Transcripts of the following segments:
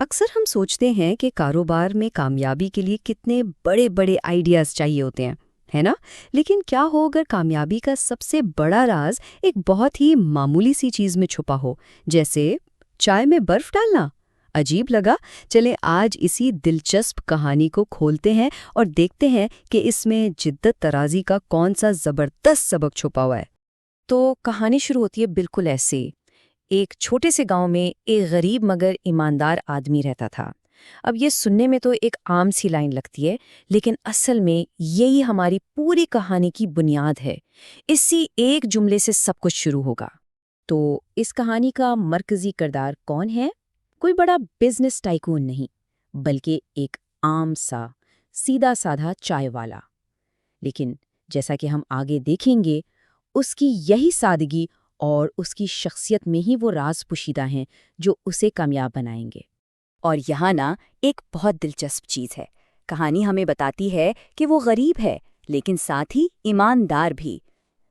اکثر ہم سوچتے ہیں کہ کاروبار میں کامیابی کے لیے کتنے بڑے بڑے آئیڈیاز چاہیے ہوتے ہیں، ہے نا؟ لیکن کیا ہو اگر کامیابی کا سب سے بڑا راز ایک بہت ہی معمولی سی چیز میں چھپا ہو، جیسے چائے میں برف ڈالنا؟ عجیب لگا؟ چلیں آج اسی دلچسپ کہانی کو کھولتے ہیں اور دیکھتے ہیں کہ اس میں جدت ترازی کا کون سا زبردست سبق چھپا ہوا ہے۔ تو کہانی شروع ہوتی ہے بالکل ایسے۔ ایک چھوٹے سے گاؤں میں ایک غریب مگر ایماندار آدمی رہتا تھا۔ اب یہ سننے میں تو ایک عام سی لائن لگتی ہے، لیکن اصل میں یہی ہماری پوری کہانی کی بنیاد ہے۔ اسی ایک جملے سے سب کچھ شروع ہوگا۔ تو اس کہانی کا مرکزی کردار کون ہے؟ کوئی بڑا بزنس ٹائکون نہیں، بلکہ ایک عام سا سیدھا سادھا چائے والا۔ لیکن جیسا کہ ہم آگے دیکھیں گے، اس کی یہی سادگی اور اس کی شخصیت میں ہی وہ راز پوشیدہ ہیں جو اسے کامیاب بنائیں گے۔ اور یہاں نا ایک بہت دلچسپ چیز ہے۔ کہانی ہمیں بتاتی ہے کہ وہ غریب ہے لیکن ساتھ ہی ایماندار بھی۔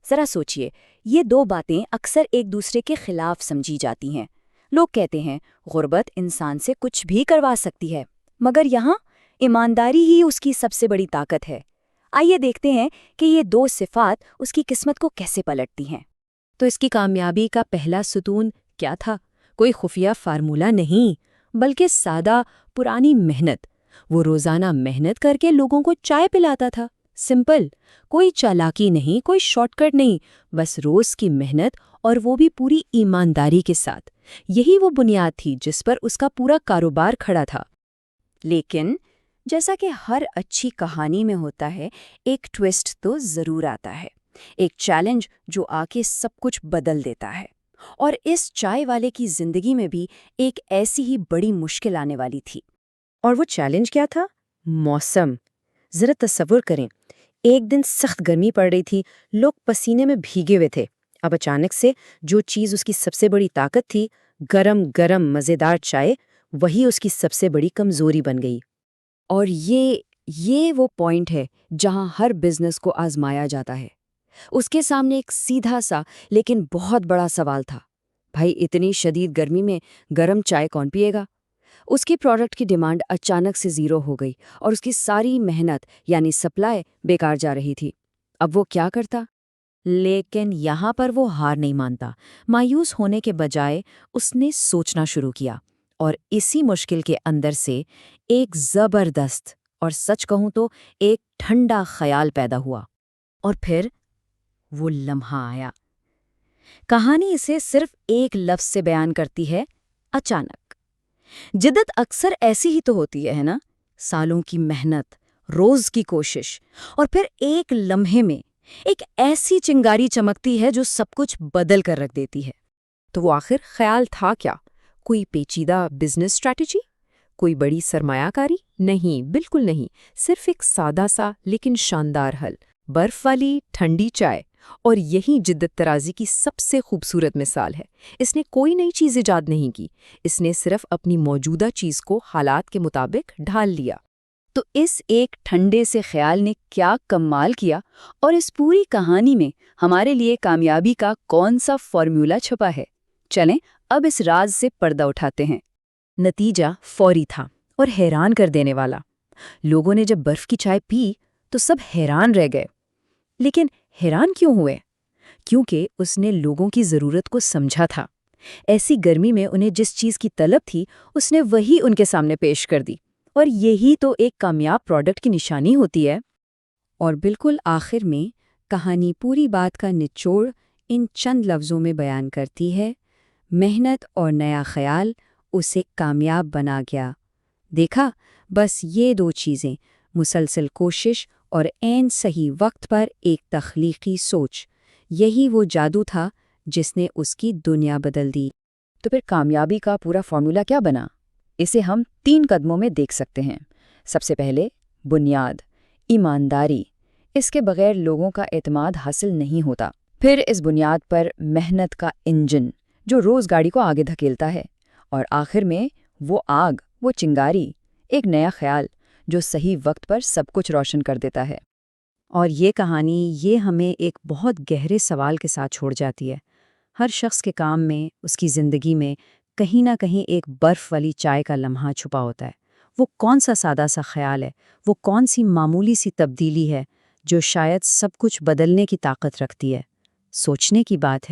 ذرا سوچئے، یہ دو باتیں اکثر ایک دوسرے کے خلاف سمجھی جاتی ہیں۔ لوگ کہتے ہیں غربت انسان سے کچھ بھی کروا سکتی ہے، مگر یہاں ایمانداری ہی اس کی سب سے بڑی طاقت ہے۔ آئیے دیکھتے ہیں کہ یہ دو صفات اس کی قسمت کو کیسے پلٹتی ہیں۔ تو اس کی کامیابی کا پہلا ستون کیا تھا؟ کوئی خفیہ فارمولہ نہیں، بلکہ سادہ پرانی محنت۔ وہ روزانہ محنت کر کے لوگوں کو چائے پلاتا تھا۔ سمپل، کوئی چالاکی نہیں، کوئی شارٹ کٹ نہیں، بس روز کی محنت، اور وہ بھی پوری ایمانداری کے ساتھ۔ یہی وہ بنیاد تھی جس پر اس کا پورا کاروبار کھڑا تھا۔ لیکن جیسا کہ ہر اچھی کہانی میں ہوتا ہے، ایک ٹویسٹ تو ضرور آتا ہے، ایک چیلنج جو آ کے سب کچھ بدل دیتا ہے۔ اور اس چائے والے کی زندگی میں بھی ایک ایسی ہی بڑی مشکل آنے والی تھی۔ اور وہ چیلنج کیا تھا؟ موسم۔ ذرا تصور کریں، ایک دن سخت گرمی پڑ رہی تھی، لوگ پسینے میں بھیگے ہوئے تھے۔ اب اچانک سے جو چیز اس کی سب سے بڑی طاقت تھی، گرم گرم مزیدار چائے، وہی اس کی سب سے بڑی کمزوری بن گئی۔ اور یہ وہ پوائنٹ ہے جہاں ہر بزنس کو آزمایا جاتا ہے۔ اس کے سامنے ایک سیدھا سا لیکن بہت بڑا سوال تھا، بھائی اتنی شدید گرمی میں گرم چائے کون پیے گا؟ اس کی پروڈکٹ کی ڈیمانڈ اچانک سے زیرو ہو گئی اور اس کی ساری محنت یعنی سپلائی بیکار جا رہی تھی۔ اب وہ کیا کرتا؟ لیکن یہاں پر وہ ہار نہیں مانتا۔ مایوس ہونے کے بجائے اس نے سوچنا شروع کیا، اور اسی مشکل کے اندر سے ایک زبردست، اور سچ کہوں تو ایک ٹھنڈا خیال پیدا ہوا۔ اور پھر وہ لمحہ آیا۔ کہانی اسے صرف ایک لفظ سے بیان کرتی ہے: اچانک۔ جدت اکثر ایسی ہی تو ہوتی ہے نا؟ سالوں کی محنت، روز کی کوشش، اور پھر ایک لمحے میں ایک ایسی چنگاری چمکتی ہے جو سب کچھ بدل کر رکھ دیتی ہے۔ تو وہ آخر خیال تھا کیا؟ کوئی پیچیدہ بزنس اسٹریٹجی؟ کوئی بڑی سرمایہ کاری؟ نہیں، بالکل نہیں۔ صرف ایک سادہ سا لیکن شاندار حل: برف والی ٹھنڈی چائے۔ اور یہی جدت ترازی کی سب سے خوبصورت مثال ہے۔ اس نے کوئی نئی چیز ایجاد نہیں کی، اس نے صرف اپنی موجودہ چیز کو حالات کے مطابق ڈھال لیا۔ تو اس ایک ٹھنڈے سے خیال نے کیا کمال کیا، اور اس پوری کہانی میں ہمارے لیے کامیابی کا کون سا فارمولہ چھپا ہے؟ چلیں اب اس راز سے پردہ اٹھاتے ہیں۔ نتیجہ فوری تھا اور حیران کر دینے والا۔ لوگوں نے جب برف کی چائے پی تو سب حیران رہ گئے۔ لیکن حیران کیوں ہوئے؟ کیونکہ اس نے لوگوں کی ضرورت کو سمجھا تھا۔ ایسی گرمی میں انہیں جس چیز کی طلب تھی، اس نے وہی ان کے سامنے پیش کر دی، اور یہی تو ایک کامیاب پروڈکٹ کی نشانی ہوتی ہے۔ اور بالکل آخر میں کہانی پوری بات کا نچوڑ ان چند لفظوں میں بیان کرتی ہے: محنت اور نیا خیال اسے کامیاب بنا گیا۔ دیکھا، بس یہ دو چیزیں، مسلسل کوشش اور عین صحیح وقت پر ایک تخلیقی سوچ، یہی وہ جادو تھا جس نے اس کی دنیا بدل دی۔ تو پھر کامیابی کا پورا فارمولہ کیا بنا؟ اسے ہم 3 قدموں میں دیکھ سکتے ہیں۔ سب سے پہلے بنیاد، ایمانداری۔ اس کے بغیر لوگوں کا اعتماد حاصل نہیں ہوتا۔ پھر اس بنیاد پر محنت کا انجن جو روز گاڑی کو آگے دھکیلتا ہے، اور آخر میں وہ آگ، وہ چنگاری، ایک نیا خیال جو صحیح وقت پر سب کچھ روشن کر دیتا ہے۔ اور یہ کہانی ہمیں ایک بہت گہرے سوال کے ساتھ چھوڑ جاتی ہے۔ ہر شخص کے کام میں، اس کی زندگی میں کہیں نہ کہیں ایک برف والی چائے کا لمحہ چھپا ہوتا ہے۔ وہ کون سا سادہ سا خیال ہے، وہ کون سی معمولی سی تبدیلی ہے جو شاید سب کچھ بدلنے کی طاقت رکھتی ہے؟ سوچنے کی بات ہے۔